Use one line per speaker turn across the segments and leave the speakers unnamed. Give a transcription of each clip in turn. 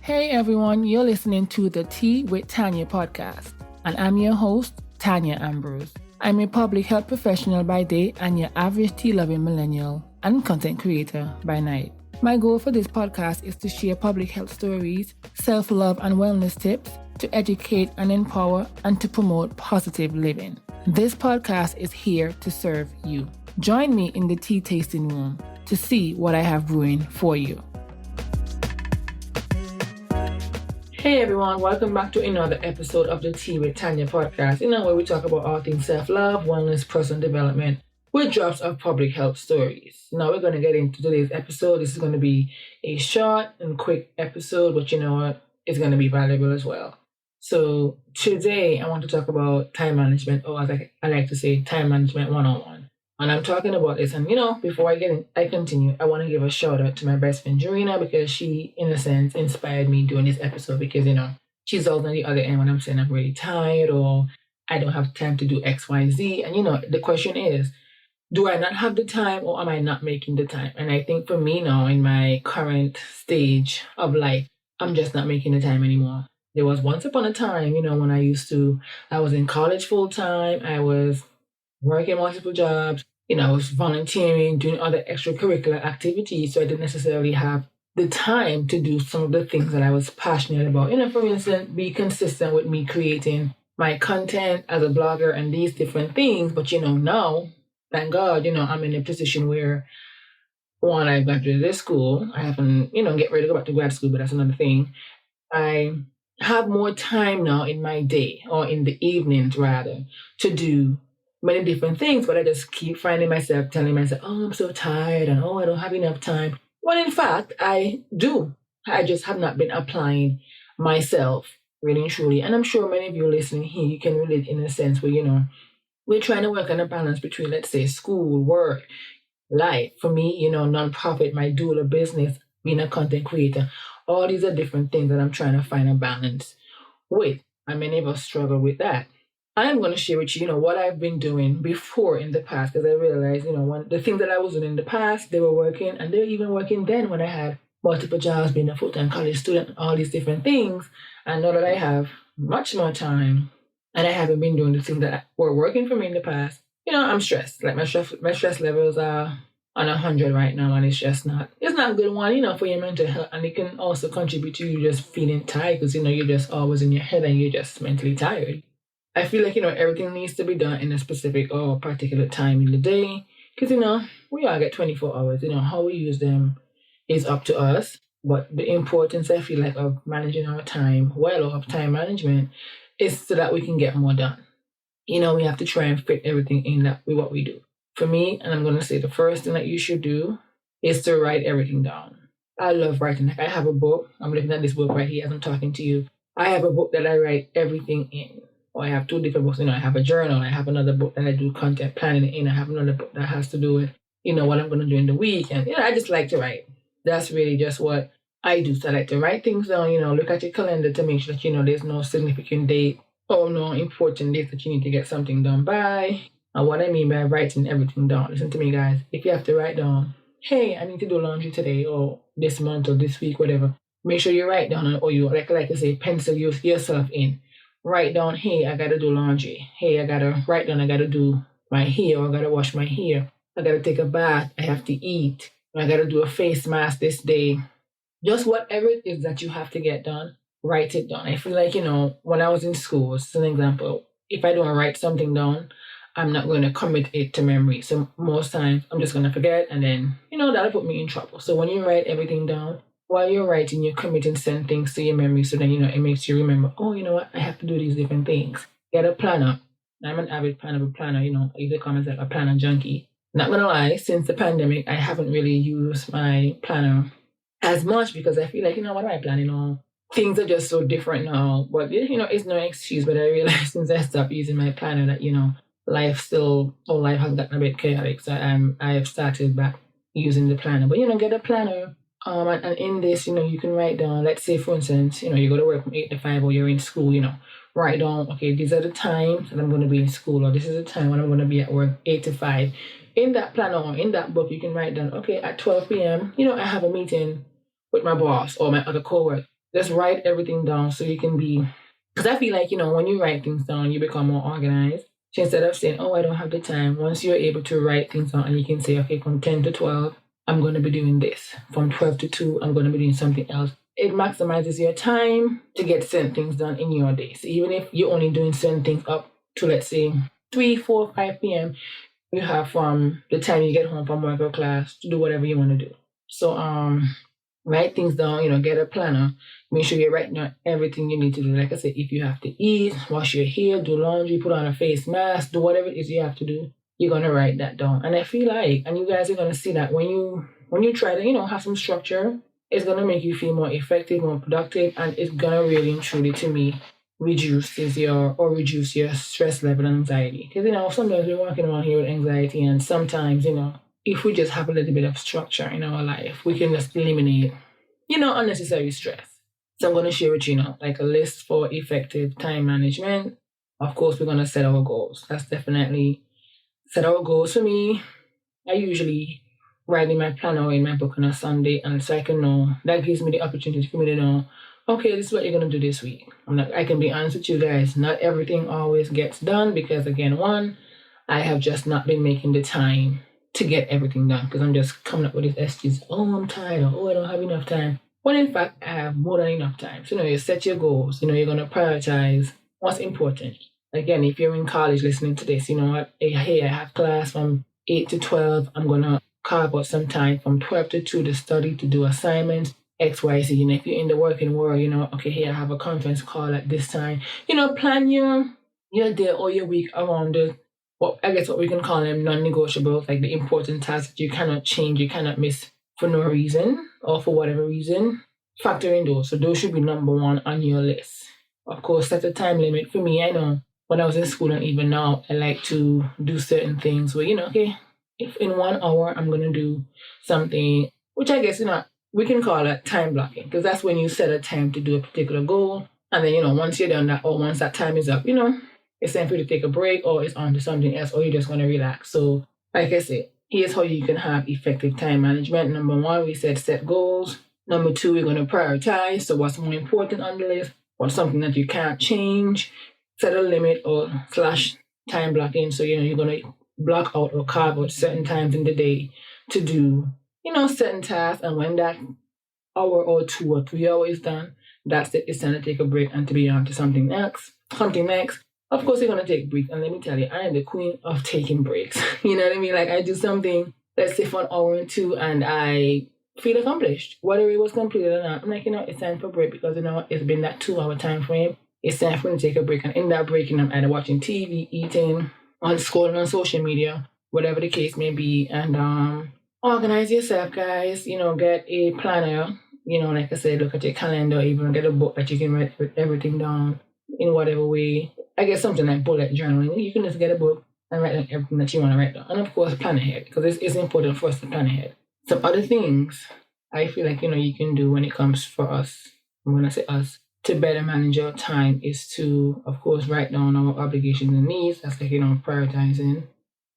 Hey everyone, you're listening to the Tea with Tanya podcast, and I'm your host, Tanya Ambrose. I'm a public health professional by day and your average tea-loving millennial and content creator by night. My goal for this podcast is to share public health stories, self-love and wellness tips, to educate and empower, and to promote positive living. This podcast is here to serve you. Join me in the tea tasting room to see what I have brewing for you. Hey everyone, welcome back to another episode of the Tea with Tanya podcast, where we talk about all things self-love, wellness, personal development, with drops of public health stories. Now we're going to get into today's episode. This is going to be a short and quick episode, but you know what? It's going to be valuable as well. So today I want to talk about time management, or as I like to say, time management 101. And I'm talking about this, and before I continue, I want to give a shout out to my best friend Jorina, because she, in a sense, inspired me doing this episode, because she's always on the other end when I'm saying I'm really tired or I don't have time to do X, Y, Z. And the question is, do I not have the time, or am I not making the time? And I think for me now, in my current stage of life, I'm just not making the time anymore. There was once upon a time, when I was in college full time, I was working multiple jobs, I was volunteering, doing other extracurricular activities, so I didn't necessarily have the time to do some of the things that I was passionate about. For instance, be consistent with me creating my content as a blogger and these different things. But now, thank God, I'm in a position where, one, I graduated this school. I haven't, get ready to go back to grad school, but that's another thing. I have more time now in my day, or in the evenings rather, to do many different things, but I just keep finding myself telling myself, oh, I'm so tired, and oh, I don't have enough time. When in fact, I do. I just have not been applying myself really and truly. And I'm sure many of you listening here, you can relate in a sense where, we're trying to work on a balance between, let's say, school, work, life. For me, nonprofit, my doula business, being a content creator, all these are different things that I'm trying to find a balance with. And many of us struggle with that. I'm going to share with you, what I've been doing before in the past, because I realized, the things that I was doing in the past, they were working, and they were even working then when I had multiple jobs, being a full-time college student, all these different things. And now that I have much more time, and I haven't been doing the things that were working for me in the past, I'm stressed. Like my stress levels are on 100 right now, and it's not a good one, for your mental health. And it can also contribute to you just feeling tired, because, you're just always in your head and you're just mentally tired. I feel like, everything needs to be done in a specific or particular time in the day. Because, we all get 24 hours. How we use them is up to us. But the importance, I feel like, of managing our time well, or of time management, is so that we can get more done. We have to try and fit everything in that with what we do. For me, and I'm going to say the first thing that you should do is to write everything down. I love writing. I have a book. I'm looking at this book right here as I'm talking to you. I have a book that I write everything in. Or I have two different books. I have a journal. I have another book that I do content planning in. I have another book that has to do with, what I'm going to do in the week. And, I just like to write. That's really just what I do. So I like to write things down, look at your calendar to make sure that, there's no significant date or no important date that you need to get something done by. And what I mean by writing everything down, listen to me, guys. If you have to write down, hey, I need to do laundry today, or this month, or this week, whatever, make sure you write down, or you, like I say, pencil yourself in. Write down, hey, I gotta do laundry. Hey, I gotta write down, I gotta do my hair, or I gotta wash my hair. I gotta take a bath. I have to eat. I gotta do a face mask this day. Just whatever it is that you have to get done, write it down. I feel like, when I was in school, as an example, if I don't write something down, I'm not going to commit it to memory. So most times I'm just going to forget, and then, that'll put me in trouble. So when you write everything down, while you're writing, you're committing certain things to your memory, so then, it makes you remember, oh, you know what, I have to do these different things. Get a planner. I'm an avid fan of a planner, I usually call myself a planner junkie. Not going to lie, since the pandemic, I haven't really used my planner as much, because I feel like, what am I planning on? Things are just so different now. But, it's no excuse, but I realized since I stopped using my planner that, life has gotten a bit chaotic. So I have started back using the planner. But, get a planner. And in this, you can write down, let's say, for instance, you go to work from 8 to 5, or you're in school, write down, okay, these are the times that I'm going to be in school, or this is the time when I'm going to be at work, 8 to 5. In that planner or in that book, you can write down, okay, at 12 p.m., I have a meeting with my boss or my other coworker. Just write everything down so you can be, because I feel like, when you write things down, you become more organized. So instead of saying, oh, I don't have the time, once you're able to write things down and you can say, okay, from 10 to 12, I'm going to be doing this. From 12 to 2, I'm going to be doing something else. It maximizes your time to get certain things done in your day. So even if you're only doing certain things up to, let's say, 3, 4, 5 p.m., you have from the time you get home from work or class to do whatever you want to do. So write things down, get a planner. Make sure you're writing down everything you need to do. Like I said, if you have to eat, wash your hair, do laundry, put on a face mask, do whatever it is you have to do, you're gonna write that down. And I feel like, and you guys are gonna see that when you try to, have some structure, it's gonna make you feel more effective, more productive, and it's gonna really and truly, to me, reduce your stress level and anxiety. Because sometimes we're walking around here with anxiety, and sometimes, if we just have a little bit of structure in our life, we can just eliminate, unnecessary stress. So I'm going to share with you now, like a list for effective time management. Of course, we're going to set our goals. That's definitely set our goals. For me, I usually write in my planner or in my book on a Sunday, and so I can know, that gives me the opportunity for me to know, okay, this is what you're going to do this week. I can be honest with you guys, not everything always gets done because, again, one, I have just not been making the time to get everything done because I'm just coming up with these excuses. Oh, I'm tired. Oh, I don't have enough time. When in fact, I have more than enough time. So, you set your goals. You're going to prioritize what's important. Again, if you're in college listening to this, you know what? Hey, I have class from 8 to 12. I'm going to carve out some time from 12 to 2 to study, to do assignments, XYZ. If you're in the working world, okay, hey, I have a conference call at this time. Plan your day or your week around what we can call them non-negotiables, like the important tasks that you cannot change, you cannot miss for no reason or for whatever reason. Factor in those. So those should be number one on your list. Of course, set a time limit. For me, I know when I was in school and even now, I like to do certain things where, okay, if in 1 hour I'm going to do something, which I guess, we can call it time blocking, because that's when you set a time to do a particular goal. And then, once you're done that, or once that time is up, it's time for you to take a break, or it's on to something else, or you're just going to relax. So, like I said, here's how you can have effective time management. Number one, we said set goals. Number two, we're going to prioritize. So what's more important on the list? What's something that you can't change? Set a limit or / time blocking. So, you're going to block out or carve out certain times in the day to do, certain tasks. And when that hour or 2 or 3 hours is done, that's it. It's time to take a break and to be on to something next. Of course, you're going to take breaks. And let me tell you, I am the queen of taking breaks. You know what I mean? Like, I do something, let's say for an hour or two, and I feel accomplished. Whether it was completed or not, I'm like, it's time for a break because, it's been that 2-hour time frame. It's time for me to take a break. And in that break, I'm either watching TV, eating, on scrolling on social media, whatever the case may be. And organize yourself, guys. Get a planner. Like I said, look at your calendar, even get a book that you can write everything down in whatever way. I guess something like bullet journaling. You can just get a book and write down everything that you want to write down. And of course, plan ahead, because it's important for us to plan ahead. Some other things I feel like, you can do when it comes for us, when I say us, to better manage our time is to, of course, write down our obligations and needs. That's like, prioritizing.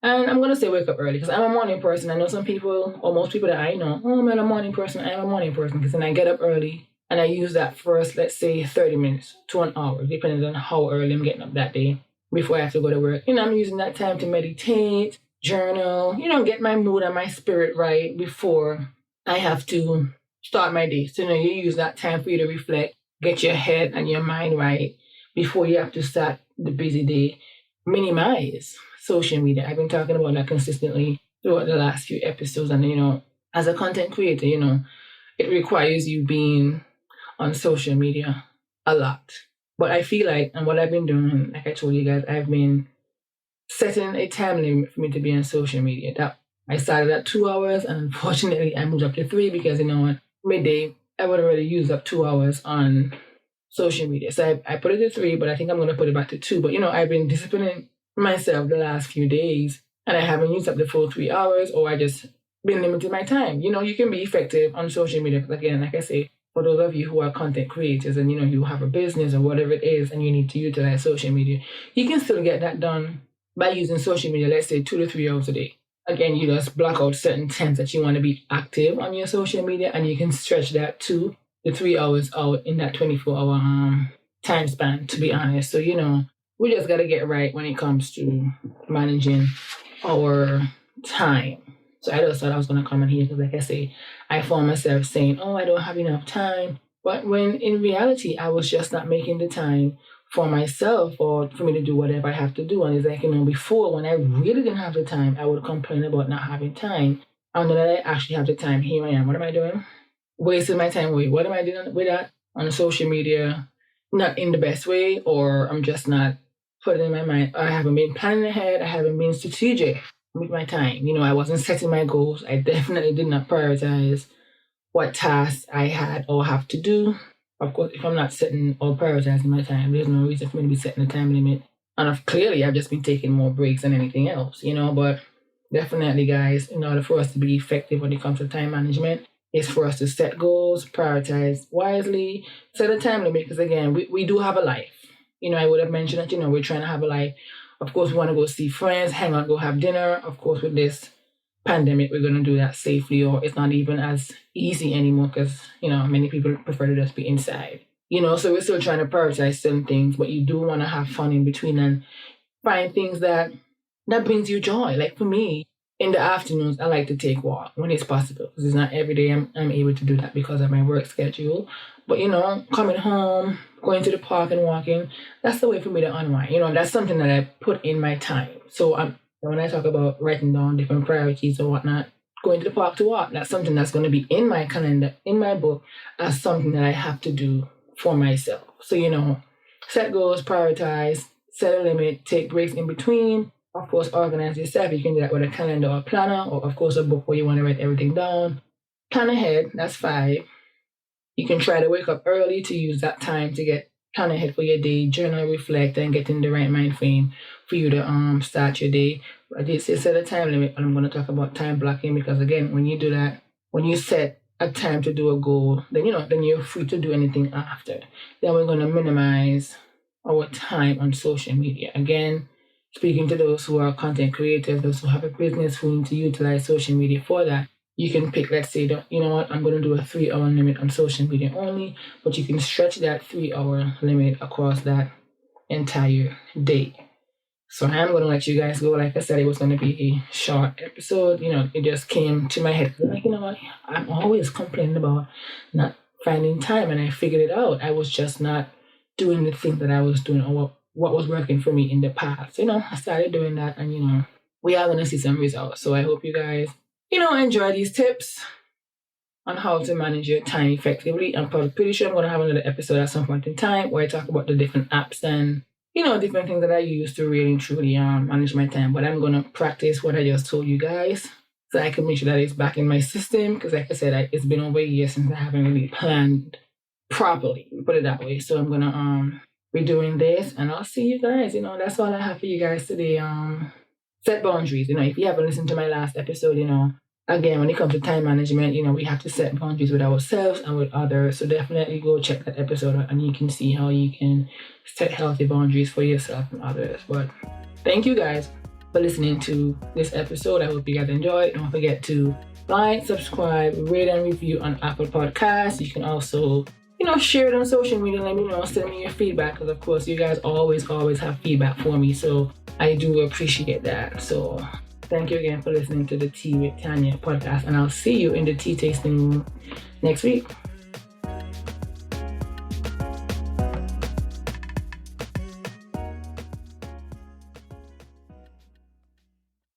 And I'm going to say wake up early because I'm a morning person. I know some people, or most people that I know, oh, I'm a morning person. I'm a morning person because then I get up early and I use that first, let's say, 30 minutes to an hour, depending on how early I'm getting up that day before I have to go to work. I'm using that time to meditate, journal, get my mood and my spirit right before I have to start my day. So, you use that time for you to reflect, get your head and your mind right before you have to start the busy day. Minimize social media. I've been talking about that consistently throughout the last few episodes. And, as a content creator, it requires you being on social media a lot. But I feel like, and what I've been doing, like I told you guys, I've been setting a time limit for me to be on social media. That I started at 2 hours, and unfortunately I moved up to 3 because, midday, I would already use up 2 hours on social media. So I put it to 3, but I think I'm going to put it back to 2. But, I've been disciplining myself the last few days, and I haven't used up the full 3 hours, or I just been limiting my time. You can be effective on social media. Again, like I say, for those of you who are content creators and, you have a business or whatever it is, and you need to utilize social media, you can still get that done by using social media, let's say 2 to 3 hours a day. Again, you just block out certain times that you want to be active on your social media, and you can stretch that to, the 3 hours out in that 24-hour time span, to be honest. So, we just got to get right when it comes to managing our time. So I just thought I was going to comment here because, like I say, I found myself saying, oh, I don't have enough time. But when in reality, I was just not making the time for myself or for me to do whatever I have to do. And it's like, before when I really didn't have the time, I would complain about not having time. And then I actually have the time. Here I am. What am I doing? Wasting my time away. What am I doing with that? On social media, not in the best way, or I'm just not putting in my mind. I haven't been planning ahead. I haven't been strategic with my time. I wasn't setting my goals. I definitely did not prioritize what tasks I had or have to do. Of course, if I'm not setting or prioritizing my time, there's no reason for me to be setting a time limit. And clearly, I've just been taking more breaks than anything else, But definitely, guys, in order for us to be effective when it comes to time management, it's for us to set goals, prioritize wisely, set a time limit. Because again, we do have a life. I would have mentioned that, we're trying to have a life. Of course, we want to go see friends, hang out, go have dinner. Of course, with this pandemic, we're going to do that safely, or it's not even as easy anymore because, many people prefer to just be inside. So we're still trying to prioritize certain things, but you do want to have fun in between and find things that brings you joy. Like for me, in the afternoons, I like to take walk when it's possible because it's not every day I'm able to do that because of my work schedule. But, coming home, going to the park and walking, that's the way for me to unwind. That's something that I put in my time. So when I talk about writing down different priorities or whatnot, going to the park to walk, that's something that's going to be in my calendar, in my book, as something that I have to do for myself. So, set goals, prioritize, set a limit, take breaks in between. Of course, organize yourself. You can do that with a calendar or a planner, or of course a book where you want to write everything down. Plan ahead, that's 5. You can try to wake up early to use that time to plan ahead for your day, journal, reflect, and get in the right mind frame for you to start your day. I did say set a time limit, but I'm going to talk about time blocking because again, when you do that, when you set a time to do a goal, then you're free to do anything after. Then we're going to minimize our time on social media. Again, speaking to those who are content creators, those who have a business who need to utilize social media for that, you can pick, let's say, you know what, I'm going to do a 3-hour limit on social media only, but you can stretch that 3-hour limit across that entire day. So I'm going to let you guys go. Like I said, it was going to be a short episode. It just came to my head. Like, what? I'm always complaining about not finding time, and I figured it out. I was just not doing the thing that I was doing or what was working for me in the past. I started doing that, and, we are going to see some results. So I hope you guys, enjoy these tips on how to manage your time effectively. I'm probably pretty sure I'm going to have another episode at some point in time where I talk about the different apps and different things that I use to really and truly manage my time. But I'm going to practice what I just told you guys so I can make sure that it's back in my system. Because like I said, it's been over a year since I haven't really planned properly, put it that way. So I'm going to be doing this and I'll see you guys. That's all I have for you guys today. Set boundaries. If you haven't listened to my last episode, again, when it comes to time management, we have to set boundaries with ourselves and with others. So definitely go check that episode out and you can see how you can set healthy boundaries for yourself and others. But thank you guys for listening to this episode. I hope you guys enjoyed. Don't forget to like, subscribe, rate and review on Apple Podcasts. You can also, share it on social media. Let me know, send me your feedback because of course you guys always have feedback for me. So I do appreciate that. So thank you again for listening to the Tea with Tanya podcast, and I'll see you in the tea tasting room next week.